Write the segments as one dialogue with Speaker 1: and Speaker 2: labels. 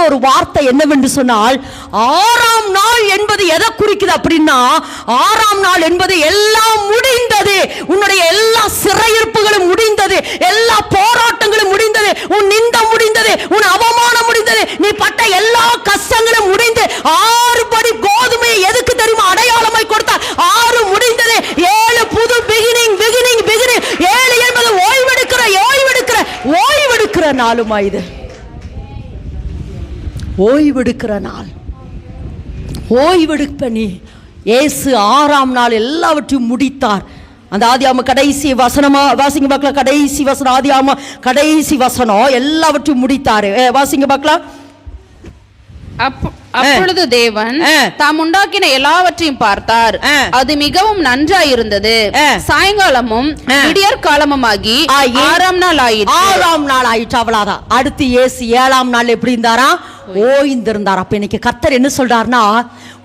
Speaker 1: ஒரு வார்த்தை என்னவென்று சொன்னால், 6ஆம் நாள் என்பது எதை குறிக்குது அப்படின்னா, 6ஆம் நாள் என்பது எல்லாம் முடிந்தது, உன்னுடைய எல்லா சிறையிருப்புகளும் முடிந்தது, எல்லா போராட்டங்களும் முடிந்தது, உன் நிந்தம் முடிந்தது, உன் அவமானம் முடிந்தது, நீ பட்ட எல்லா கஷ்டங்களும் முடிந்து 6 படி கோதுமையை எதுக்கு தெரியுமா அடையாளமாய் கொடுத்தார்? 6 முடிந்தது, 7 புது பிகினிங் பிகினிங் பிகினிங். 7 என்பது ஓய்வெடுக்கிற நாளுமா? இது ஓய்வெடுக்கிற நாள். ஓய்வெடுப்ப நீ. இயேசு 6ஆம் நாள் எல்லாவற்றையும் முடித்தார். அந்த ஆதியாகம கடைசி வசனமா வாசிங்க பார்க்கலாம். கடைசி வசனம், ஆதியாகம கடைசி வசனம், எல்லாவற்றையும் முடித்தாரு. வாசிங்க பார்க்கலாம்.
Speaker 2: அப்பொழுது தேவன் தாம் உண்டாக்கின எல்லாவற்றையும் பார்த்தார், அது மிகவும் நன்றாயிருந்தது. சாயங்காலமும் விடியற் காலமுமாகி 6ஆம் நாள் ஆயிற்று.
Speaker 1: 6ஆம் நாள் ஆயிற்று, அவ்வளவுதான். அடுத்து இயேசு 7ஆம் நாள் எப்படி இருந்தாரா? ஓய்ந்திருந்தார். அப்ப இன்னைக்கு கர்த்தர் என்ன சொல்றாருன்னா,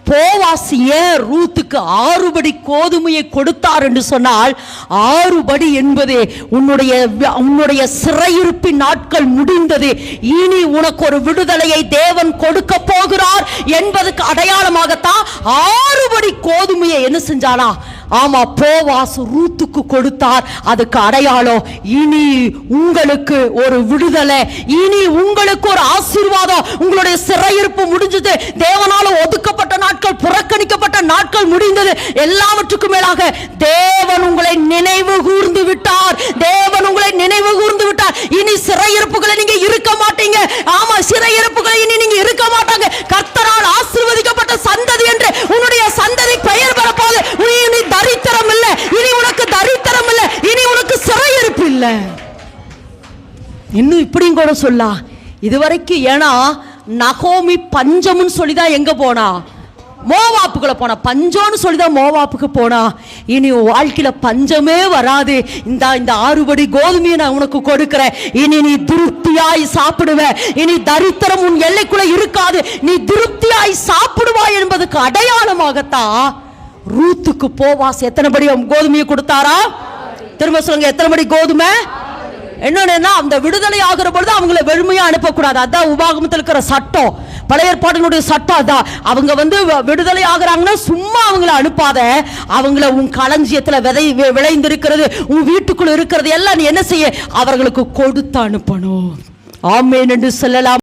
Speaker 1: போவாஸ் ஏன் ரூத்துக்கு 6 படி கோதுமையை கொடுத்தார் என்று சொன்னால், 6 படி என்பது உன்னுடைய சிறையிருப்பின் நாட்கள் முடிந்தது, இனி உனக்கு ஒரு விடுதலையை தேவன் கொடுக்க போகிறார் என்பதுக்கு அடையாளமாகத்தான் 6 படி கோதுமையை என்ன செஞ்சானா? ஆமா, போவாஸ் ரூத்துக்கு கொடுத்தார். அதுக்கு அடையாளம், இனி உங்களுக்கு ஒரு விடுதலை, இனி உங்களுக்கு ஒரு ஆசீர்வாதம். உங்களுடைய சிறையிருப்பு முடிஞ்சது, தேவனால ஒதுக்கப்பட்ட நாட்கள், புறக்கணிக்கப்பட்ட நாட்கள் முடிந்தது. எல்லாவற்றுக்கும் மேலாக தேவன் உங்களை நினைவு கூர்ந்து விட்டார். தேவன் உங்களை நினைவு கூர்ந்து விட்டார். இனி சிறையிருப்புகளை நீங்க இருக்க மாட்டீங்க. ஆமா, சிறையிருப்புகளை இனி நீங்க இருக்க மாட்டாங்க. கர்த்தரால் ஆசீர்வதிக்கப்பட்ட சந்ததி என்று உன்னுடைய சந்ததி பெயர் பெறப்போது. இனி தரித்திரம் இல்ல, இனி உனக்கு தரித்திரம் இல்ல, இனி உனக்கு சிறையிருப்பு இல்ல. இன்னும் இப்படியும் கூட சொல்லலாம். இதுவரைக்கும் ஏன்னா நகோமி பஞ்சம்னு சொல்லிதான் எங்க போனா? மோவாப்புக்குள்ள போனா. பஞ்சம்னு சொல்லிதான் மோவாப்புக்கு போனா. இனி வாழ்க்கையில பஞ்சமே வராது. இந்த 6 படி கோதுமையை நான் உனக்கு கொடுக்கிறேன். இனி நீ திருப்தியாய் சாப்பிடுவ. இனி தரித்திரம் உன் எல்லைக்குள்ள இருக்காது. நீ திருப்தியாய் சாப்பிடுவாய் என்பதுக்கு அடையாளமாகத்தான் ரூத்துக்கு போவாஸ் எத்தனை படி கோதுமையை கொடுத்தாரா? திரும்ப சொல்லுங்க, எத்தனை படி கோதுமை? என்னன்னா, அந்த விடுதலை ஆகிற பொழுது அவங்களை வெறுமையா அனுப்பக்கூடாது. அதான் உபாகமத்தில் இருக்கிற சட்டம், பழைய ஏற்பாட்டினுடைய சட்டம் அதான். அவங்க விடுதலை ஆகிறாங்கன்னா சும்மா அவங்களை அனுப்பாத. அவங்கள உன் களஞ்சியத்துல விளைந்திருக்கிறது, உன் வீட்டுக்குள்ள இருக்கிறது எல்லாம் நீ என்ன செய்ய? அவர்களுக்கு கொடுத்து அனுப்பணும். ஆமென் என்று சொல்லலாம்.